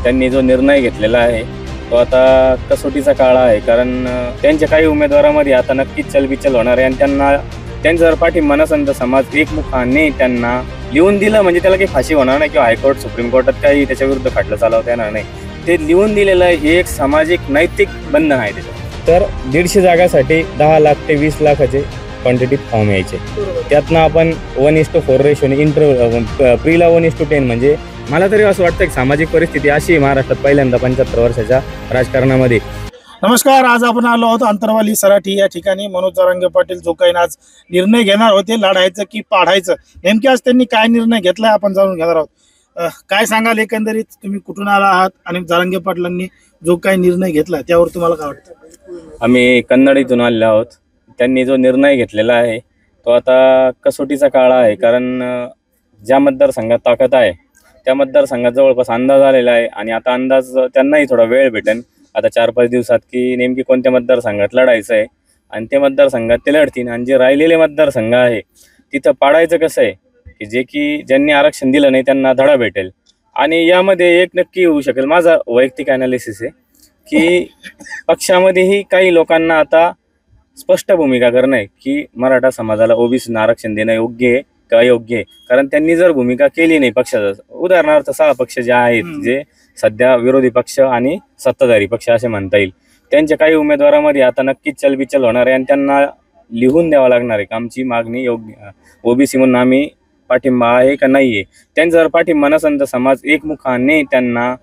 त्यांनी जो निर्णय घेतलेला आहे तो आता कसोटीचा काळ आहे, कारण त्यांच्या काही उमेदवारामध्ये आता नक्कीच चलबिचल होणार आहे आणि त्यांचा जर पाठिंबा नसेल तर समाज एकमुखाने त्यांना लिहून दिलं म्हणजे त्याला काही फाशी होणार नाही किंवा हायकोर्ट सुप्रीम कोर्टात काही त्याच्या विरुद्ध खटला चालवता येणार नाही. ते लिहून दिलेलं हे एक सामाजिक नैतिक बंधन आहे त्याच्यात. तर 150 जागासाठी 10 लाख ते 20 लाखाचे क्वांटिटी फॉर्म यायचे. त्यातनं आपण 1:4 रेशोने इंटरव्ह्यू प्रीला 1:10 म्हणजे मला तरी असं वाटतं की सामाजिक परिस्थिती अशी आहे महाराष्ट्रात पहिल्यांदा 75 वर्षाच्या राजकारणामध्ये. नमस्कार, आज आपण आलो आहोत अंतरवाली सराठी या ठिकाणी. मनोज जरांगे पाटील जो काही आज निर्णय घेणार होते, लढायचं की पाडायचं, नेमके आज त्यांनी काय निर्णय घेतलाय आपण जाणून घेणार आहोत. काय सांगाल एकंदरीत, तुम्ही कुठून आला आहात आणि जरांगे पाटलांनी जो काही निर्णय घेतला त्यावर तुम्हाला काय वाटतं? आम्ही कन्नड इथून आलेलो आहोत. त्यांनी जो निर्णय घेतलेला आहे तो आता कसोटीचा काळ आहे, कारण ज्या मतदारसंघात ताकद आहे त्या मतदारसंघात जवळपास अंदाज आलेला आहे आणि आता अंदाज त्यांनाही थोडा वेळ भेटेल आता 4-5 दिवसात की नेमकी कोणत्या मतदारसंघात लढायचं आहे आणि ते मतदारसंघात ते लढतील. आणि जे राहिलेले मतदारसंघ आहे तिथं पाडायचं कसं आहे की ज्यांनी आरक्षण दिलं नाही त्यांना धडा भेटेल. आणि यामध्ये एक नक्की होऊ शकेल, माझा वैयक्तिक ॲनालिसिस आहे की पक्षामध्येही काही लोकांना आता स्पष्ट भूमिका करणं आहे की मराठा समाजाला ओबीसी आरक्षण देणं योग्य आहे का अयोग्य आहे. कारण त्यांनी जर भूमिका केली नाही पक्षाचा, उदाहरणार्थ 6 पक्ष जे आहेत जे सध्या विरोधी पक्ष आणि सत्ताधारी पक्ष असे म्हणता येईल, त्यांच्या काही उमेदवारामध्ये आता नक्कीच चलबिचल होणार आहे आणि त्यांना लिहून द्यावं लागणार आहे की आमची मागणी योग्य ओबीसी म्हणून आम्ही पाठिंबा आहे का नाही आहे. त्यांचा जर पाठिंबा नसेल तर समाज एकमुखाने त्यांना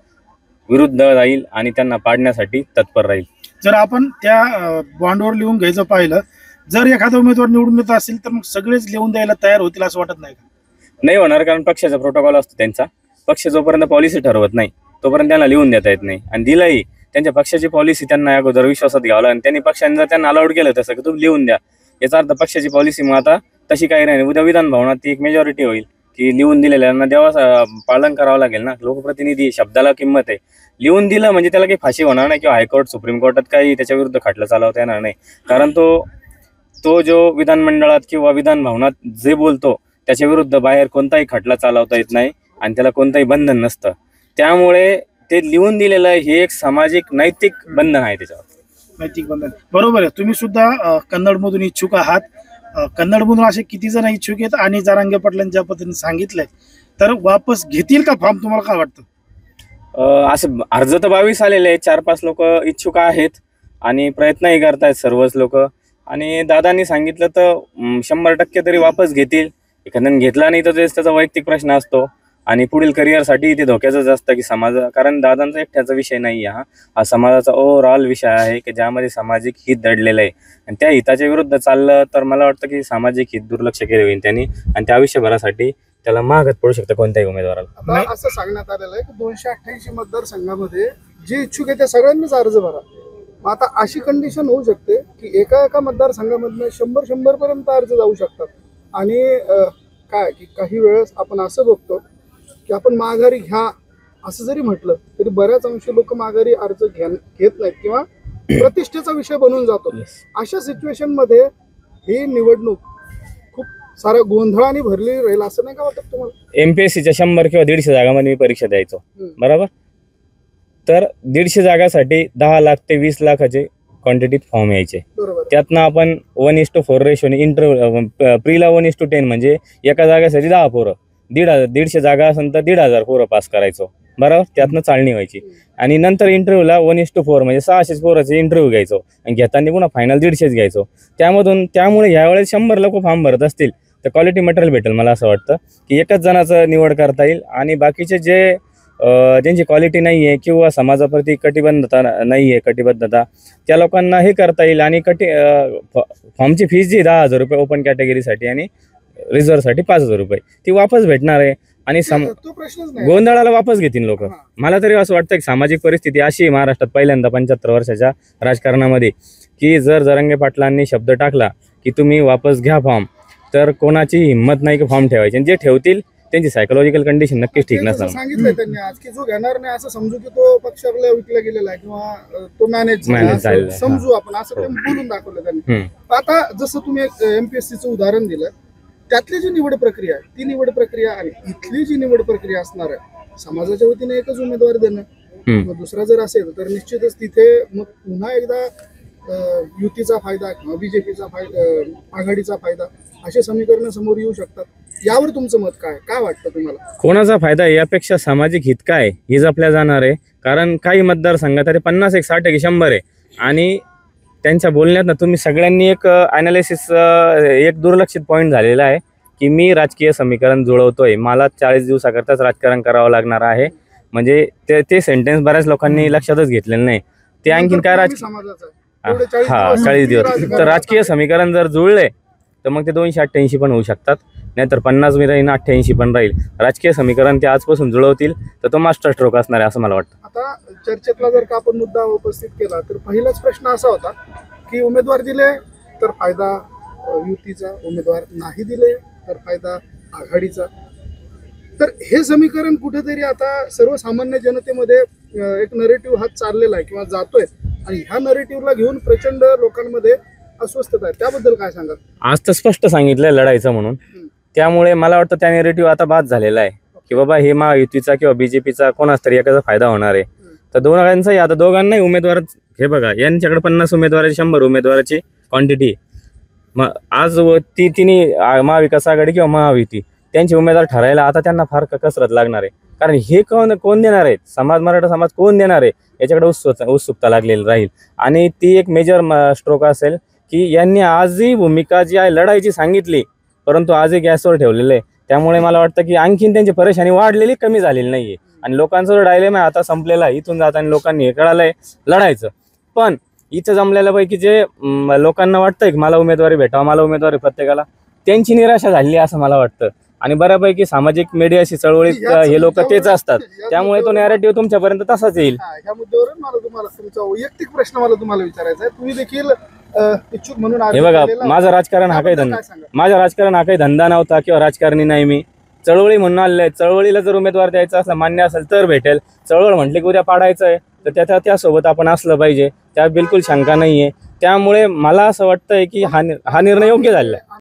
विरुद्ध राहील आणि त्यांना पाडण्यासाठी तत्पर राहील. जर आपण त्या बॉन्डवर लिहून घ्यायचं पाहिलं, जर एखादा उमेदवार निवडून येत असेल तर मग सगळेच लिहून द्यायला तयार होतील असं वाटत नाही का? नाही होणार, कारण पक्षाचा प्रोटोकॉल असतो त्यांचा. पक्ष जोपर्यंत पॉलिसी ठरवत नाही तोपर्यंत त्यांना लिहून देता येत नाही. आणि दिलाही त्यांच्या पक्षाची पॉलिसी त्यांना अगोदर विश्वासात घ्यावं आणि त्यांनी पक्षाने जर त्यांना अलाउड केलं तसं की तुम्ही लिहून द्या, याचा अर्थ पक्षाची पॉलिसी मग आता तशी काही नाही. उद्या विधान भवनात ती एक मेजॉरिटी होईल की लिहून दिलेल्यांना देवा पालन करावं लागेल ना. लोकप्रतिनिधी शब्दाला किंमत आहे. लिहून दिलं म्हणजे त्याला काही फाशी होणार नाही किंवा हायकोर्ट सुप्रीम कोर्टात काही त्याच्या विरुद्ध खटला चालवता येणार नाही. कारण तो जो विधानमंडळात किंवा विधान भवनात जे बोलतो त्याच्या विरुद्ध बाहेर कोणताही खटला चालवता येत नाही आणि त्याला कोणतंही बंधन नसतं. त्यामुळे ते लिहून दिलेलं हे एक सामाजिक नैतिक बंधन आहे त्याच्यावर. नैतिक बंधन, बरोबर आहे. तुम्ही सुद्धा कन्नडमधून इच्छुक आहात. कन्नडमधून असे किती जण इच्छुक आहेत आणि जरांगे पाटलांनी ज्या पद्धतीने सांगितलंय तर वापस घेतील का फॉर्म, तुम्हाला काय वाटतं? असं अर्ज तर 22 आलेले आहेत, 4-5 लोक इच्छुक आहेत आणि प्रयत्नही करतायत सर्वच लोक. आणि दादांनी सांगितलं तर 100% तरी वापस घेतील. एखाद्याने घेतला नाही तर त्याचा वैयक्तिक प्रश्न असतो आणि पुढील करिअरसाठी ते धोक्याचंच असतं की कारण दादांचा एकट्याचा विषय नाही हा समाजाचा ओव्हरऑल विषय आहे की ज्यामध्ये सामाजिक हित दडलेलं आहे आणि त्या हिताच्या विरुद्ध चाललं तर मला वाटतं की सामाजिक हित दुर्लक्ष केले होईल त्यांनी आणि त्या आयुष्यभरासाठी त्याला महागात पडू शकतं कोणत्याही उमेदवाराला. असं सांगण्यात आलेलं आहे की 288 मतदारसंघामध्ये जे इच्छुक आहे त्या सगळ्यांनीच अर्ज भरा. आता अशी कंडिशन होऊ शकते की एका मतदारसंघामधनं 100 पर्यंत अर्ज जाऊ शकतात. आणि काय की काही वेळेस आपण असं बघतो की आपण माघारी घ्या असं जरी म्हटलं तरी बऱ्याच अंशी लोक माघारी अर्ज घेत नाहीत किंवा प्रतिष्ठेचा विषय बनून जातो. अशा सिच्युएशन मध्ये ही निवडणूक खूप साऱ्या गोंधळाने भरली राहील असं नाही का वाटत तुम्हाला? MPSCच्या 100 किंवा 150 जागांमध्ये मी परीक्षा द्यायचो, बरोबर. तर 150 जागासाठी 10 लाख ते 20 लाखाचे क्वांटिटीत फॉर्म यायचे. त्यातनं आपण 1:4 रेशोने इंटरव्ह्यू प्रीला 1:10 म्हणजे एका जागासाठी 10 पोरं, 150 जागा असेल तर 1,500 पोरं पास करायचो, बरोबर. त्यातनं चालणी व्हायची आणि नंतर इंटरव्ह्यूला 1:4 म्हणजे 600 पोराचे इंटरव्ह्यू घ्यायचो आणि घेताना पुन्हा फायनल 150 घ्यायचो. त्यामुळे ह्यावेळेस 100 लोक फॉर्म भरत असतील तर क्वालिटी मटेरियल भेटेल. मला असं वाटतं की एकच जणाचं निवड करता येईल आणि बाकीचे जे ज्यांची क्वालिटी नाही आहे किंवा समाजाप्रती कटिबद्धता त्या लोकांना हे करता येईल. आणि फॉर्मची फीस जी 10,000 रुपये ओपन कॅटेगरीसाठी आणि रिझर्वसाठी 5,000 रुपये ती वापस भेटणार आहे आणि गोंधळाला वापस घेतील लोक. मला तरी असं वाटतं की सामाजिक परिस्थिती अशी आहे महाराष्ट्रात पहिल्यांदा 75 वर्षाच्या राजकारणामध्ये की जर जरांगे पाटलांनी शब्द टाकला की तुम्ही वापस घ्या फॉर्म तर कोणाची हिंमत नाही की फॉर्म ठेवायची. आणि जे ठेवतील त्यांची सायकोलॉजिकल कंडिशन नक्कीच ठीक नसणार. सांगितलंय त्यांनी आज की जो घेणार नाही असं समजू की तो पक्षाला विकला गेलेला आहे किंवा तो मॅनेज समजू आपण असं बोलून दाखवलं त्यांनी. आता जसं तुम्ही MPSCचं उदाहरण दिलं, त्यातली जी निवड प्रक्रिया आहे ती निवड प्रक्रिया आणि इथली जी निवड प्रक्रिया असणार आहे समाजाच्या वतीने एकच उमेदवार देणं मग दुसरा जर असेल तर निश्चितच तिथे मग पुन्हा एकदा युतीचा फायदा किंवा बीजेपीचा फायदा, आघाडीचा फायदा, असे समीकरण समोर येऊ शकतात. यावर तुमचं मत काय वाटतं तुम्हाला? कोणाचा फायदा आहे यापेक्षा सामाजिक हित काय हे जपल्या जाणार आहे. कारण काही मतदारसंघात अरे 50, 60, 100 आहे आणि त्यांच्या बोलण्यात तुम्ही सगळ्यांनी एक अनालिसिस, एक दुर्लक्षित पॉईंट झालेला आहे की मी राजकीय समीकरण जुळवतोय, मला 40 दिवसाकरताच राजकारण करावं लागणार आहे. म्हणजे ते सेंटेन्स बऱ्याच लोकांनी लक्षातच घेतलेलं नाही. ते आणखीन काय समाजाचा हा 40 दिवस तर राजकीय समीकरण जर जुळले तर मग ते 288 पण होऊ शकतात, नाहीतर 50 मी राहील, 88 पण राहील. राजकीय समीकरण ते आजपासून जुळवतील तर तो मास्टर स्ट्रोक असणार आहे असं मला वाटतं. आता चर्चेतला जर का आपण मुद्दा उपस्थित केला तर पहिलाच प्रश्न असा होता की उमेदवार दिले तर फायदा युतीचा, उमेदवार नाही दिले तर फायदा आघाडीचा. तर हे समीकरण कुठेतरी आता सर्वसामान्य जनतेमध्ये एक नरेटिव्ह हात चाललेला आहे किंवा जातोय आणि ह्या नरेटिव्हला घेऊन प्रचंड लोकांमध्ये अस्वस्थता आहे. त्याबद्दल काय सांगाल? आज तर स्पष्ट सांगितलंय लढायचं म्हणून, त्यामुळे मला वाटतं त्या नेरेटिव्ह आता बाद झालेला आहे की बाबा हे महायुतीचा किंवा बीजेपीचा कोणाच तरी एकाचा फायदा होणार आहे. तर दोघांचाही आता दोघांनाही उमेदवार, हे बघा यांच्याकडे 50 उमेदवाराची 100 उमेदवाराची क्वांटिटी. मग आज तिन्ही महाविकास आघाडी किंवा महायुती त्यांचे उमेदवार ठरायला आता त्यांना फार कसरत लागणार आहे. कारण हे कोण देणार आहेत, मराठा समाज कोण देणार आहे याच्याकडे उत्सुकता लागलेली राहील. आणि ती एक मेजर स्ट्रोक असेल की यांनी आजही भूमिका जी आहे लढाईची सांगितली, परंतु आजही गॅसवर ठेवलेलं आहे. त्यामुळे मला वाटतं की आणखीन त्यांची परेशानी वाढलेली, कमी झालेली नाहीये. आणि लोकांचा जो डायलेमा आता संपलेला आहे, इथून जाताना लोकांनी हे कळालंय लढायचं. पण इथं जमलेल्यापैकी जे लोकांना वाटतंय की मला उमेदवारी भेटावं, मला उमेदवारी प्रत्येकाला, त्यांची निराशा झाली असं मला वाटतं. आणि बऱ्यापैकी सामाजिक मीडियाशी चळवळीत हे लोक तेच असतात, त्यामुळे तो नॅरेटिव्ह तुमच्यापर्यंत तसाच येईल. ह्या मुद्द्यावर मला तुम्हाला तुमचा वैयक्तिक प्रश्न तुम्हाला विचारायचा आहे. तुम्ही देखील इच्छुक म्हणून हे बघा, माझं राजकारण हा काही धंदा नव्हता किंवा राजकारणी नाही. मी चळवळी म्हणून आलेले. चळवळीला जर उमेदवार द्यायचा असला, मान्य असेल तर भेटेल. चळवळ म्हटले की उद्या पाडायचं आहे तर त्यासोबत आपण असलं पाहिजे, त्यात बिलकुल शंका नाहीये. त्यामुळे मला असं वाटतंय की हा निर्णय योग्य झालेला आहे.